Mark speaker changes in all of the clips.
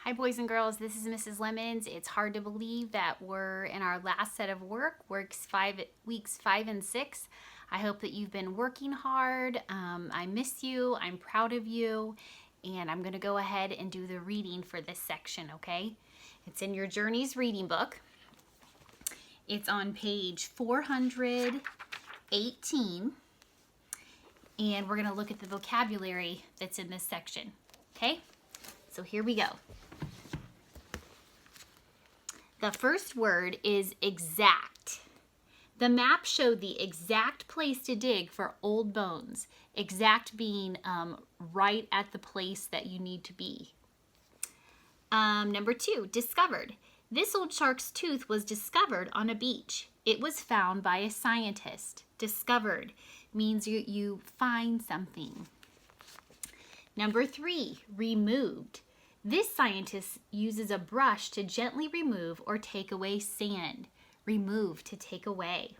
Speaker 1: Hi boys and girls, this is Mrs. Lemons. It's hard to believe that we're in our last set of work, weeks 5 and 6. I hope that you've been working hard. I miss you, I'm proud of you, and I'm gonna go ahead and do the reading for this section, okay? It's in your Journeys reading book. It's on page 418, and we're gonna look at the vocabulary that's in this section, okay? So here we go. The first word is exact. The map showed the exact place to dig for old bones. Exact being right at the place that you need to be. Number 2, discovered. This old shark's tooth was discovered on a beach. It was found by a scientist. Discovered means you find something. Number 3, removed. This scientist uses a brush to gently remove or take away sand. Remove, to take away.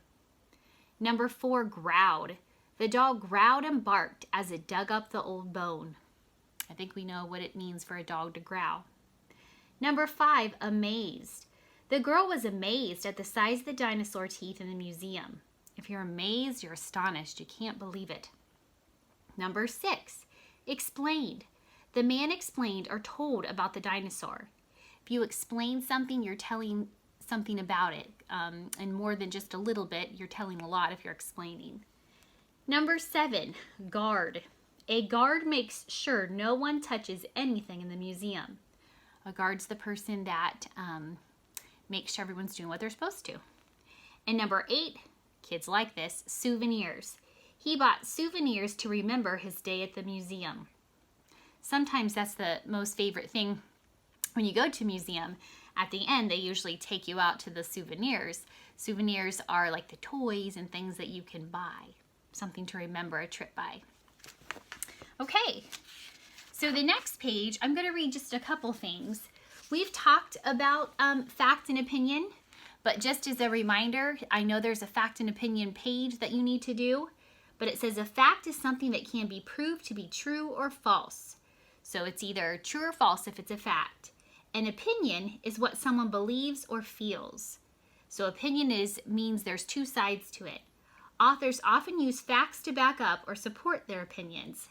Speaker 1: Number 4, growled. The dog growled and barked as it dug up the old bone. I think we know what it means for a dog to growl. Number 5, amazed. The girl was amazed at the size of the dinosaur teeth in the museum. If you're amazed, you're astonished. You can't believe it. Number 6, explained. The man explained or told about the dinosaur. If you explain something, you're telling something about it. And more than just a little bit, you're telling a lot if you're explaining. Number 7, guard. A guard makes sure no one touches anything in the museum. A guard's the person that makes sure everyone's doing what they're supposed to. And number 8, kids like this, souvenirs. He bought souvenirs to remember his day at the museum. Sometimes that's the most favorite thing when you go to a museum. At the end, they usually take you out to the souvenirs. Souvenirs are like the toys and things that you can buy. Something to remember a trip by. Okay, so the next page, I'm going to read just a couple things. We've talked about fact and opinion, but just as a reminder, I know there's a fact and opinion page that you need to do, but it says a fact is something that can be proved to be true or false. So it's either true or false if it's a fact. An opinion is what someone believes or feels. So opinion means there's two sides to it. Authors often use facts to back up or support their opinions.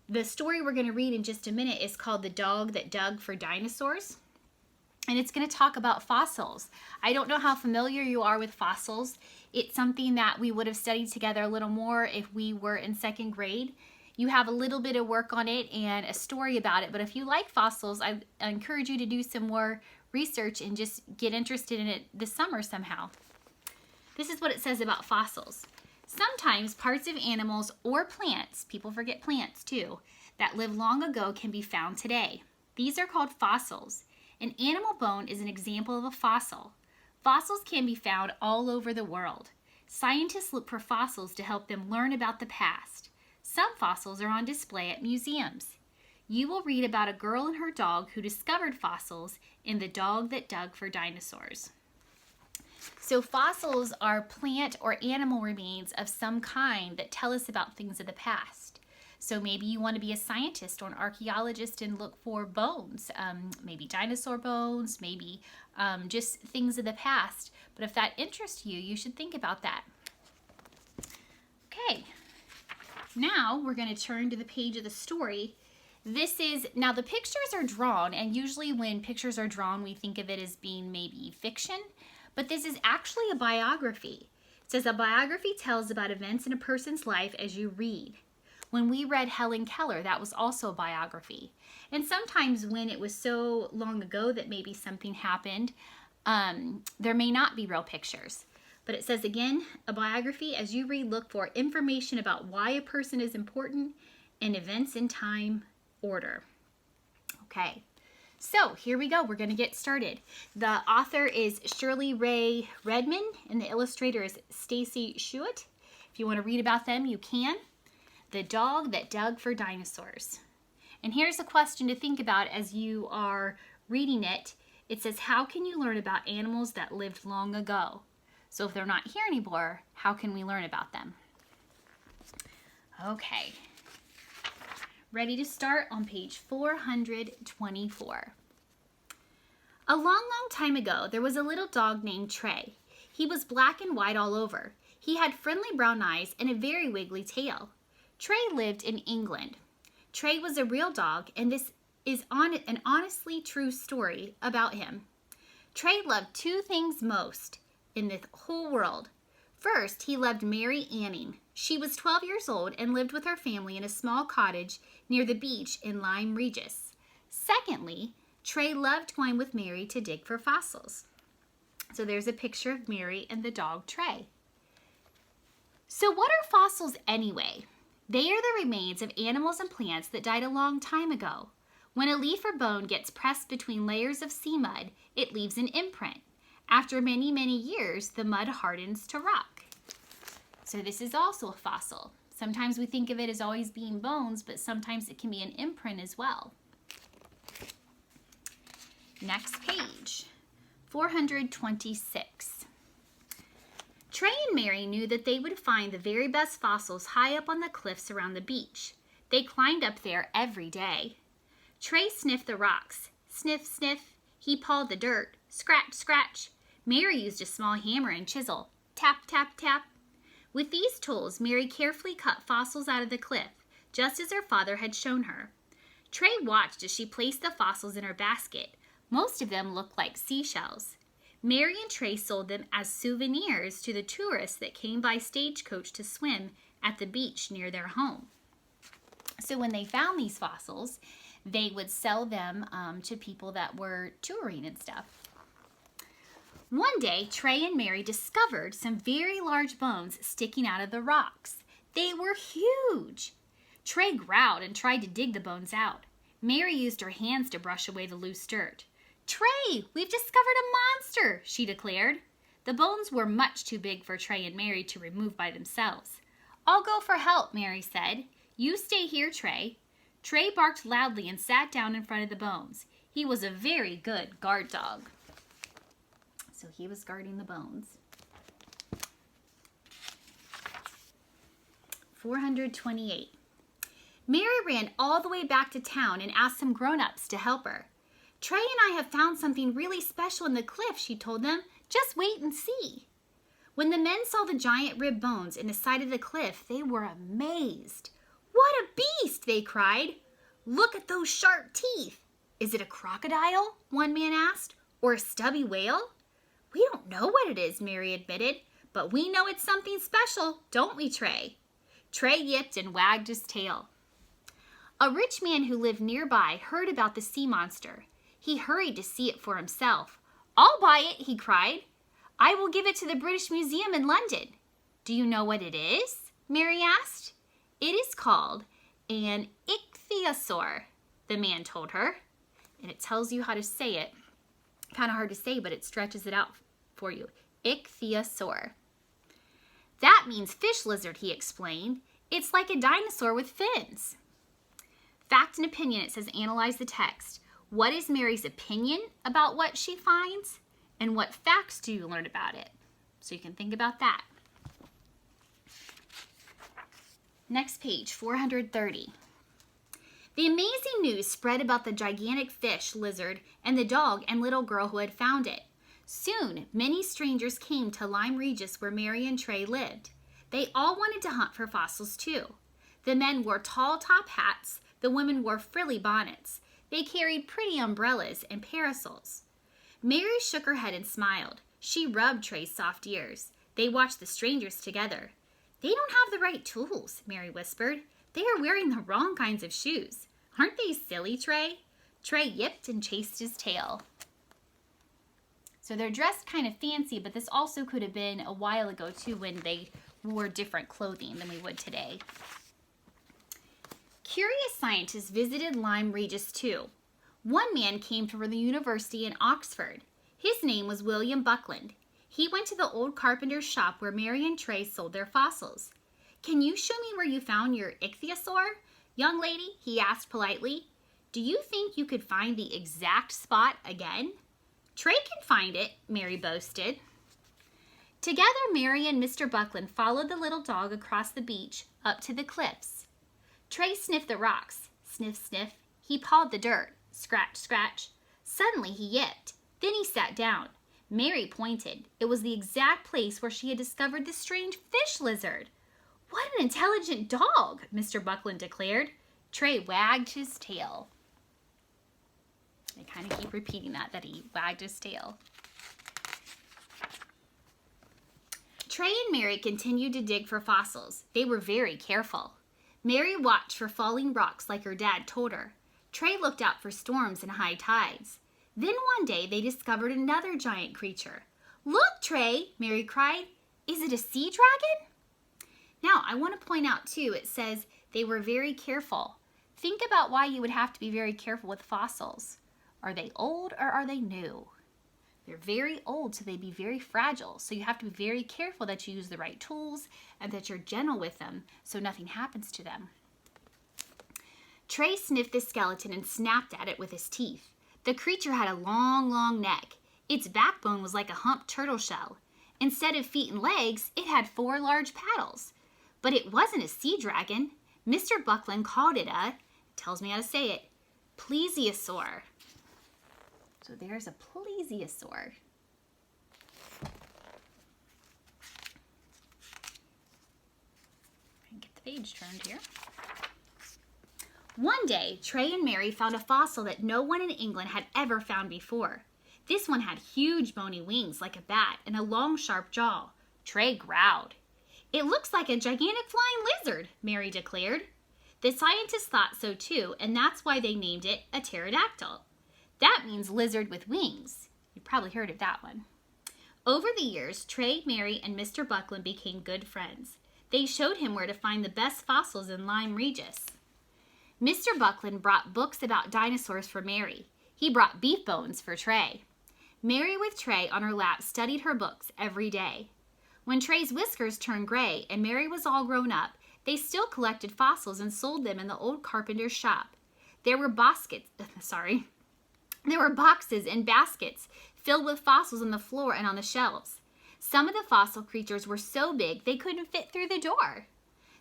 Speaker 1: The story we're going to read in just a minute is called The Dog That Dug for Dinosaurs. And it's going to talk about fossils. I don't know how familiar you are with fossils. It's something that we would have studied together a little more if we were in 2nd grade. You have a little bit of work on it and a story about it, but if you like fossils, I encourage you to do some more research and just get interested in it this summer somehow. This is what it says about fossils. Sometimes parts of animals or plants, people forget plants too, that lived long ago can be found today. These are called fossils. An animal bone is an example of a fossil. Fossils can be found all over the world. Scientists look for fossils to help them learn about the past. Some fossils are on display at museums. You will read about a girl and her dog who discovered fossils in The Dog That Dug for Dinosaurs. So fossils are plant or animal remains of some kind that tell us about things of the past. So maybe you want to be a scientist or an archaeologist and look for bones, maybe dinosaur bones, maybe just things of the past. But if that interests you, you should think about that. Okay. Now we're going to turn to the page of the story. Now the pictures are drawn, and usually when pictures are drawn, we think of it as being maybe fiction, but this is actually a biography. It says a biography tells about events in a person's life as you read. When we read Helen Keller, that was also a biography. And sometimes when it was so long ago that maybe something happened, there may not be real pictures. But it says again, a biography, as you read, look for information about why a person is important and events in time order. Okay, so here we go. We're going to get started. The author is Shirley Ray Redmond and the illustrator is Stacy Schuett. If you want to read about them, you can. The Dog That Dug for Dinosaurs. And here's a question to think about as you are reading it. It says, how can you learn about animals that lived long ago? So if they're not here anymore, how can we learn about them? Okay. ready to start on page 424. A long time ago, there was a little dog named Trey. He was black and white all over. He had friendly brown eyes and a very wiggly tail. Trey lived in England. Trey was a real dog, and this is an honestly true story about him. Trey loved two things most in the whole world. First, he loved Mary Anning. She was 12 years old and lived with her family in a small cottage near the beach in Lyme Regis. Secondly, Trey loved going with Mary to dig for fossils. So there's a picture of Mary and the dog Trey. So what are fossils anyway? They are the remains of animals and plants that died a long time ago. When a leaf or bone gets pressed between layers of sea mud, it leaves an imprint. After many, many years, the mud hardens to rock. So this is also a fossil. Sometimes we think of it as always being bones, but sometimes it can be an imprint as well. Next page, 426. Trey and Mary knew that they would find the very best fossils high up on the cliffs around the beach. They climbed up there every day. Trey sniffed the rocks. Sniff, sniff. He pawed the dirt. Scratch, scratch. Mary used a small hammer and chisel. Tap, tap, tap. With these tools, Mary carefully cut fossils out of the cliff, just as her father had shown her. Trey watched as she placed the fossils in her basket. Most of them looked like seashells. Mary and Trey sold them as souvenirs to the tourists that came by stagecoach to swim at the beach near their home. So when they found these fossils, they would sell them to people that were touring and stuff. One day, Trey and Mary discovered some very large bones sticking out of the rocks. They were huge. Trey growled and tried to dig the bones out. Mary used her hands to brush away the loose dirt. "Trey, we've discovered a monster," she declared. The bones were much too big for Trey and Mary to remove by themselves. "I'll go for help," Mary said. "You stay here, Trey." Trey barked loudly and sat down in front of the bones. He was a very good guard dog. So he was guarding the bones. 428. Mary ran all the way back to town and asked some grown-ups to help her. "Trey and I have found something really special in the cliff," she told them. "Just wait and see." When the men saw the giant rib bones in the side of the cliff, they were amazed. "What a beast!" they cried. "Look at those sharp teeth." "Is it a crocodile?" one man asked. "Or a stubby whale?" "We don't know what it is," Mary admitted, "but we know it's something special, don't we, Trey?" Trey yipped and wagged his tail. A rich man who lived nearby heard about the sea monster. He hurried to see it for himself. "I'll buy it," he cried. "I will give it to the British Museum in London." "Do you know what it is?" Mary asked. "It is called an ichthyosaur," the man told her. And it tells you how to say it. Kind of hard to say, but it stretches it out for you. Ichthyosaur. "That means fish lizard," he explained. "It's like a dinosaur with fins." Fact and opinion, it says analyze the text. What is Mary's opinion about what she finds? And what facts do you learn about it? So you can think about that. Next page, 430. The amazing news spread about the gigantic fish, lizard, and the dog and little girl who had found it. Soon, many strangers came to Lyme Regis where Mary and Trey lived. They all wanted to hunt for fossils too. The men wore tall top hats. The women wore frilly bonnets. They carried pretty umbrellas and parasols. Mary shook her head and smiled. She rubbed Trey's soft ears. They watched the strangers together. "They don't have the right tools," Mary whispered. "They are wearing the wrong kinds of shoes. Aren't they silly, Trey?" Trey yipped and chased his tail. So they're dressed kind of fancy, but this also could have been a while ago too when they wore different clothing than we would today. Curious scientists visited Lyme Regis too. One man came from the university in Oxford. His name was William Buckland. He went to the old carpenter's shop where Mary and Trey sold their fossils. "Can you show me where you found your ichthyosaur, young lady?" he asked politely. "Do you think you could find the exact spot again?" "Trey can find it," Mary boasted. Together, Mary and Mr. Buckland followed the little dog across the beach up to the cliffs. Trey sniffed the rocks. sniff, sniff. He pawed the dirt. Scratch, scratch. Suddenly he yipped. Then he sat down. Mary pointed. It was the exact place where she had discovered the strange fish lizard. What an intelligent dog, Mr. Buckland declared. Trey wagged his tail. I kind of keep repeating that he wagged his tail. Trey and Mary continued to dig for fossils. They were very careful. Mary watched for falling rocks like her dad told her. Trey looked out for storms and high tides. Then one day they discovered another giant creature. Look, Trey, Mary cried. Is it a sea dragon? Now, I want to point out too, it says they were very careful. Think about why you would have to be very careful with fossils. Are they old or are they new? They're very old, so they'd be very fragile. So you have to be very careful that you use the right tools and that you're gentle with them so nothing happens to them. Trey sniffed the skeleton and snapped at it with his teeth. The creature had a long, long neck. Its backbone was like a humped turtle shell. Instead of feet and legs, it had 4 large paddles. But it wasn't a sea dragon. Mr. Buckland called it tells me how to say it, plesiosaur. So there's a plesiosaur. Get the page turned here. One day, Trey and Mary found a fossil that no one in England had ever found before. This one had huge bony wings like a bat and a long sharp jaw. Trey growled. It looks like a gigantic flying lizard, Mary declared. The scientists thought so too, and that's why they named it a pterodactyl. That means lizard with wings. You've probably heard of that one. Over the years, Trey, Mary, and Mr. Buckland became good friends. They showed him where to find the best fossils in Lyme Regis. Mr. Buckland brought books about dinosaurs for Mary. He brought beef bones for Trey. Mary, with Trey on her lap, studied her books every day. When Trey's whiskers turned gray and Mary was all grown up, they still collected fossils and sold them in the old carpenter's shop. There were boxes and baskets filled with fossils on the floor and on the shelves. Some of the fossil creatures were so big they couldn't fit through the door.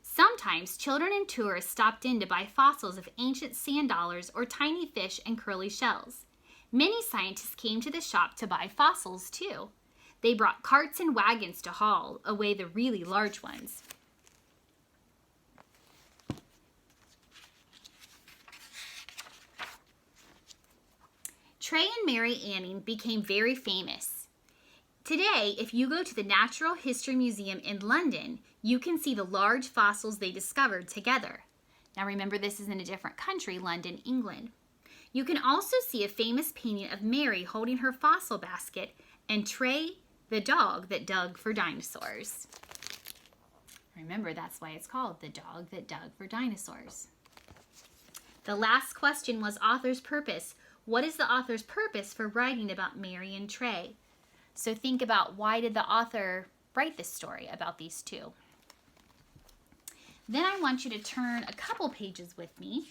Speaker 1: Sometimes children and tourists stopped in to buy fossils of ancient sand dollars or tiny fish and curly shells. Many scientists came to the shop to buy fossils too. They brought carts and wagons to haul away the really large ones. Trey and Mary Anning became very famous. Today, if you go to the Natural History Museum in London, you can see the large fossils they discovered together. Now remember, this is in a different country, London, England. You can also see a famous painting of Mary holding her fossil basket and Trey, the dog that dug for dinosaurs. Remember, that's why it's called The Dog That Dug for Dinosaurs. The last question was author's purpose. What is the author's purpose for writing about Mary and Trey? So think about, why did the author write this story about these two? Then I want you to turn a couple pages with me.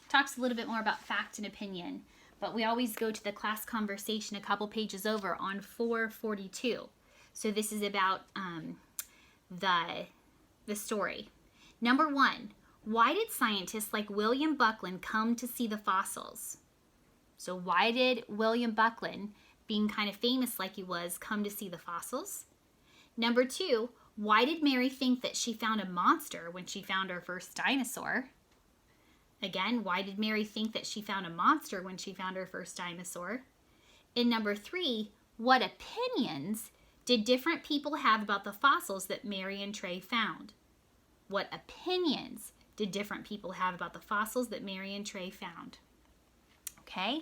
Speaker 1: Talks a little bit more about fact and opinion, but we always go to the class conversation a couple pages over on 442. So this is about the story. Number 1, why did scientists like William Buckland come to see the fossils? So why did William Buckland, being kind of famous like he was, come to see the fossils? Number 2, why did Mary think that she found a monster when she found her first dinosaur? Again, why did Mary think that she found a monster when she found her first dinosaur? And number 3, what opinions did different people have about the fossils that Mary and Trey found? What opinions did different people have about the fossils that Mary and Trey found? Okay,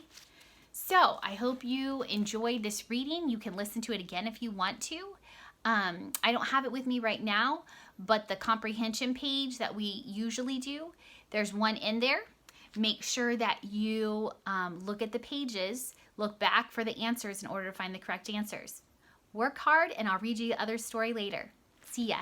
Speaker 1: so I hope you enjoyed this reading. You can listen to it again if you want to. I don't have it with me right now, but the comprehension page that we usually do, there's one in there. Make sure that you look at the pages, look back for the answers in order to find the correct answers. Work hard, and I'll read you the other story later. See ya.